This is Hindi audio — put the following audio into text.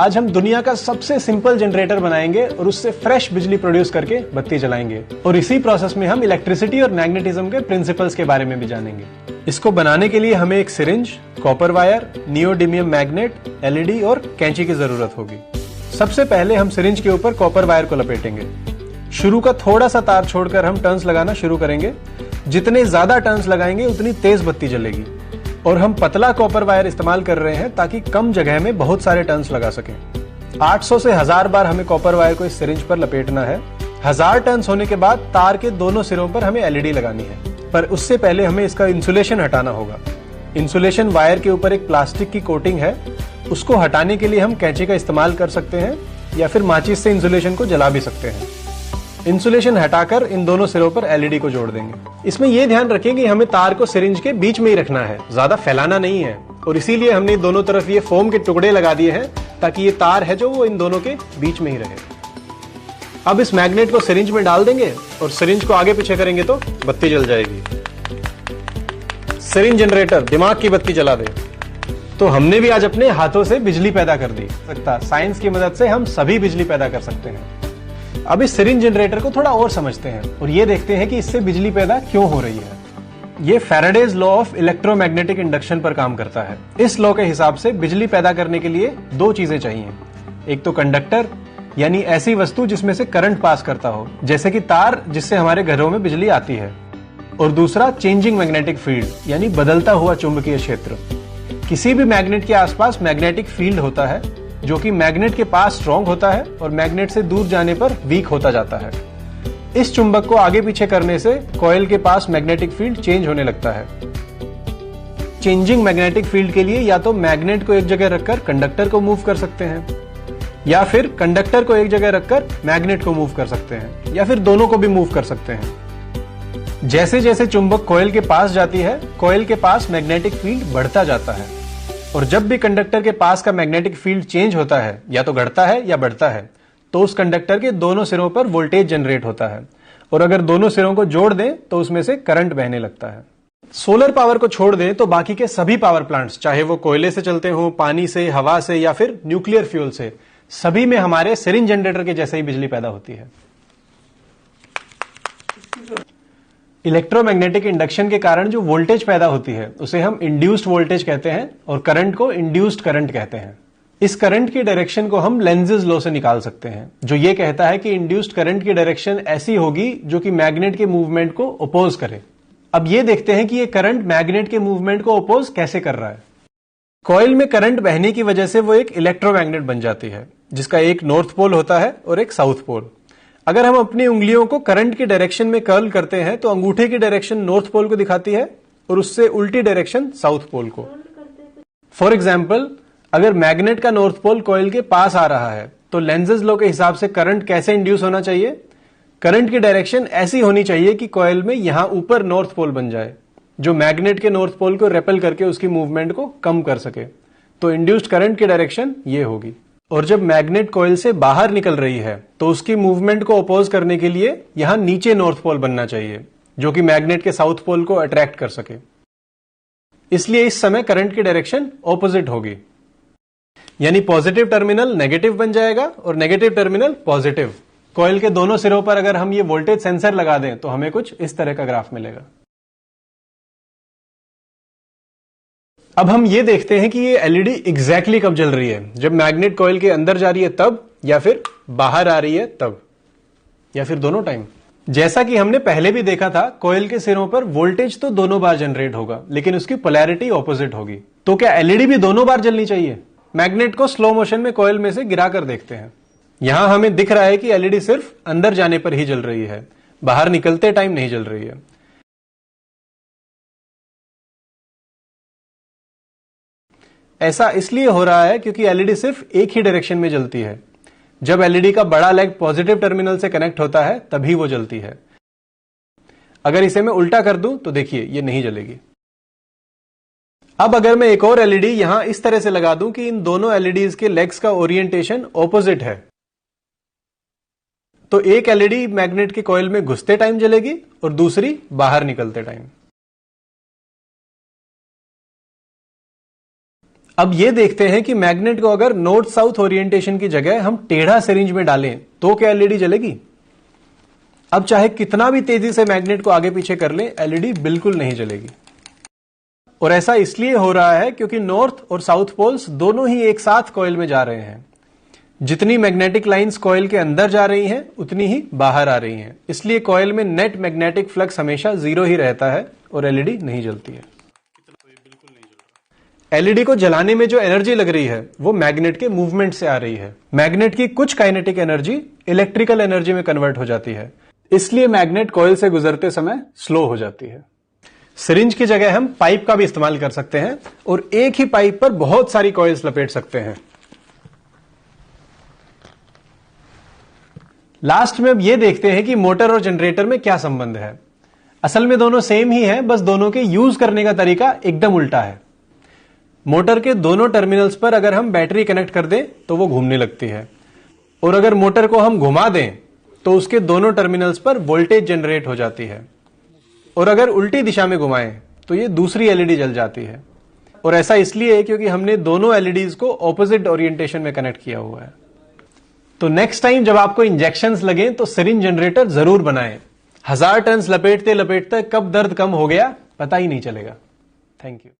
आज हम दुनिया का सबसे सिंपल जनरेटर बनाएंगे और उससे फ्रेश बिजली प्रोड्यूस करके बत्ती जलाएंगे। और इसी प्रोसेस में हम इलेक्ट्रिसिटी और मैग्नेटिज्म के प्रिंसिपल्स के बारे में भी जानेंगे। इसको बनाने के लिए हमें एक syringe, copper wire, neodymium magnet, LED और कैंची की जरूरत होगी। सबसे पहले हम सिरिंज के ऊपर कॉपर वायर को लपेटेंगे। शुरू का थोड़ा सा तार छोड़कर हम टर्न्स लगाना शुरू करेंगे। जितने ज्यादा टर्न्स लगाएंगे उतनी तेज बत्ती जलेगी। और हम पतला कॉपर वायर इस्तेमाल कर रहे हैं ताकि कम जगह में बहुत सारे टर्न्स लगा सकें। 800 से 1000 बार हमें कॉपर वायर को इस सिरिंज पर लपेटना है। 1000 टर्न्स होने के बाद तार के दोनों सिरों पर हमें एलईडी लगानी है, पर उससे पहले हमें इसका इंसुलेशन हटाना होगा। इंसुलेशन वायर के ऊपर एक प्लास्टिक की कोटिंग है, उसको हटाने के लिए हम कैंची का इस्तेमाल कर सकते हैं या फिर माचिस से इंसुलेशन को जला भी सकते हैं। इंसुलेशन हटाकर इन दोनों सिरों पर एलईडी को जोड़ देंगे। इसमें यह ध्यान रखें कि हमें तार को सिरिंज के बीच में ही रखना है, ज्यादा फैलाना नहीं है। और इसीलिए हमने दोनों तरफ ये फोम के टुकड़े लगा दिए हैं ताकि ये तार है जो वो इन दोनों के बीच में ही रहे। अब इस मैग्नेट को सिरिंज में डाल देंगे और सिरिंज को आगे पीछे करेंगे तो बत्ती जल जाएगी। सिरिंज जनरेटर दिमाग की बत्ती जला दे। तो हमने भी आज अपने हाथों से बिजली पैदा कर दी। साइंस की मदद से हम सभी बिजली पैदा कर सकते हैं। अब इस सिरिंज जनरेटर को थोड़ा और समझते हैं और ये देखते हैं कि इससे बिजली पैदा क्यों हो रही है। ये Faraday's law of electromagnetic induction पर काम करता है। इस लॉ के हिसाब से बिजली पैदा करने के लिए दो चीजें चाहिए। एक तो कंडक्टर, यानी ऐसी वस्तु जिसमें से करंट पास करता हो, जैसे कि तार जिससे हमारे घरों में बिजली आती है। और दूसरा चेंजिंग मैग्नेटिक फील्ड, यानी बदलता हुआ चुंबकीय क्षेत्र। किसी भी मैग्नेट के आसपास मैग्नेटिक फील्ड होता है जो कि मैग्नेट के पास स्ट्रॉन्ग होता है और मैग्नेट से दूर जाने पर वीक होता जाता है। इस चुंबक को आगे पीछे करने से कॉइल के पास मैग्नेटिक फील्ड चेंज होने लगता है। चेंजिंग मैग्नेटिक फील्ड के लिए या तो मैग्नेट को एक जगह रखकर कंडक्टर को मूव कर सकते हैं, या फिर कंडक्टर को एक जगह रखकर मैग्नेट को मूव कर सकते हैं, या फिर दोनों को भी मूव कर सकते हैं। जैसे जैसे चुंबक कॉइल के पास जाती है, कॉइल के पास मैग्नेटिक फील्ड बढ़ता जाता है। और जब भी कंडक्टर के पास का मैग्नेटिक फील्ड चेंज होता है, या तो घटता है या बढ़ता है, तो उस कंडक्टर के दोनों सिरों पर वोल्टेज जनरेट होता है। और अगर दोनों सिरों को जोड़ दें तो उसमें से करंट बहने लगता है। सोलर पावर को छोड़ दें तो बाकी के सभी पावर प्लांट्स, चाहे वो कोयले से चलते हों, पानी से, हवा से या फिर न्यूक्लियर फ्यूल से, सभी में हमारे सिरिंज जनरेटर के जैसे ही बिजली पैदा होती है। इलेक्ट्रोमैग्नेटिक इंडक्शन के कारण जो वोल्टेज पैदा होती है उसे हम इंड्यूस्ड वोल्टेज कहते हैं और करंट को इंड्यूस्ड करंट कहते हैं। इस करंट की डायरेक्शन को हम लेंजेस लॉ से निकाल सकते हैं, जो ये कहता है कि इंड्यूस्ड करंट की डायरेक्शन ऐसी होगी जो कि मैग्नेट के मूवमेंट को अपोज करे। अब ये देखते हैं कि ये करंट मैग्नेट के मूवमेंट को अपोज कैसे कर रहा है। कॉइल में करंट बहने की वजह से वो एक इलेक्ट्रोमैग्नेट बन जाती है, जिसका एक नॉर्थ पोल होता है और एक साउथ पोल। अगर हम अपनी उंगलियों को करंट की डायरेक्शन में कर्ल करते हैं तो अंगूठे की डायरेक्शन नॉर्थ पोल को दिखाती है और उससे उल्टी डायरेक्शन साउथ पोल को। फॉर एग्जाम्पल, अगर मैग्नेट का नॉर्थ पोल कॉइल के पास आ रहा है तो लेंजेस लॉ के हिसाब से करंट कैसे इंड्यूस होना चाहिए? करंट की डायरेक्शन ऐसी होनी चाहिए कि कॉइल में यहां ऊपर नॉर्थ पोल बन जाए, जो मैग्नेट के नॉर्थ पोल को रेपेल करके उसकी मूवमेंट को कम कर सके। तो इंड्यूस्ड करंट की डायरेक्शन ये होगी। और जब मैग्नेट कॉइल से बाहर निकल रही है तो उसकी मूवमेंट को अपोज करने के लिए यहां नीचे नॉर्थ पोल बनना चाहिए, जो कि मैग्नेट के साउथ पोल को अट्रैक्ट कर सके। इसलिए इस समय करंट की डायरेक्शन ऑपोजिट होगी, यानी पॉजिटिव टर्मिनल नेगेटिव बन जाएगा और नेगेटिव टर्मिनल पॉजिटिव। कॉइल के दोनों सिरों पर अगर हम ये वोल्टेज सेंसर लगा दें तो हमें कुछ इस तरह का ग्राफ मिलेगा। अब हम ये देखते हैं कि ये एलईडी एग्जैक्टली कब जल रही है, जब मैग्नेट कॉइल के अंदर जा रही है तब, या फिर बाहर आ रही है तब, या फिर दोनों टाइम। जैसा कि हमने पहले भी देखा था, कॉइल के सिरों पर वोल्टेज तो दोनों बार जनरेट होगा, लेकिन उसकी पोलैरिटी ऑपोजिट होगी। तो क्या एलईडी भी दोनों बार जलनी चाहिए? मैग्नेट को स्लो मोशन में कॉइल में से गिरा कर देखते हैं। यहां हमें दिख रहा है कि एलईडी सिर्फ अंदर जाने पर ही जल रही है, बाहर निकलते टाइम नहीं जल रही है। ऐसा इसलिए हो रहा है क्योंकि एलईडी सिर्फ एक ही डायरेक्शन में जलती है। जब एलईडी का बड़ा लेग पॉजिटिव टर्मिनल से कनेक्ट होता है तभी वो जलती है। अगर इसे मैं उल्टा कर दूं तो देखिए ये नहीं जलेगी। अब अगर मैं एक और एलईडी यहां इस तरह से लगा दूं कि इन दोनों एलईडीज के लेग्स का ओरिएंटेशन ऑपोजिट है, तो एक एलईडी मैग्नेट के कॉइल में घुसते टाइम जलेगी और दूसरी बाहर निकलते टाइम। अब ये देखते हैं कि मैग्नेट को अगर नॉर्थ साउथ ओरिएंटेशन की जगह हम टेढ़ा सिरिंज में डालें तो क्या एलईडी जलेगी? अब चाहे कितना भी तेजी से मैग्नेट को आगे पीछे कर लें, एलईडी बिल्कुल नहीं जलेगी। और ऐसा इसलिए हो रहा है क्योंकि नॉर्थ और साउथ पोल्स दोनों ही एक साथ कॉइल में जा रहे हैं। जितनी मैग्नेटिक लाइंस कॉइल के अंदर जा रही हैं उतनी ही बाहर आ रही हैं। इसलिए कॉइल में नेट मैग्नेटिक फ्लक्स हमेशा 0 ही रहता है और एलईडी नहीं जलती है। एलईडी को जलाने में जो एनर्जी लग रही है वो मैग्नेट के मूवमेंट से आ रही है। मैग्नेट की कुछ काइनेटिक एनर्जी इलेक्ट्रिकल एनर्जी में कन्वर्ट हो जाती है, इसलिए मैग्नेट कॉइल से गुजरते समय स्लो हो जाती है। सिरिंज की जगह हम पाइप का भी इस्तेमाल कर सकते हैं और एक ही पाइप पर बहुत सारी कॉइल्स लपेट सकते हैं। लास्ट में अब ये देखते हैं कि मोटर और जनरेटर में क्या संबंध है। असल में दोनों सेम ही है, बस दोनों के यूज करने का तरीका एकदम उल्टा है। मोटर के दोनों टर्मिनल्स पर अगर हम बैटरी कनेक्ट कर दें तो वो घूमने लगती है, और अगर मोटर को हम घुमा दें तो उसके दोनों टर्मिनल्स पर वोल्टेज जनरेट हो जाती है। और अगर उल्टी दिशा में घुमाएं तो ये दूसरी एलईडी जल जाती है। और ऐसा इसलिए है क्योंकि हमने दोनों एलईडीज को ऑपोजिट ओरिएंटेशन में कनेक्ट किया हुआ है। तो नेक्स्ट टाइम जब आपको इंजेक्शंस लगे तो सिरिंज जनरेटर जरूर बनाएं। 1000 टन लपेटते लपेटते कब दर्द कम हो गया पता ही नहीं चलेगा। Thank you.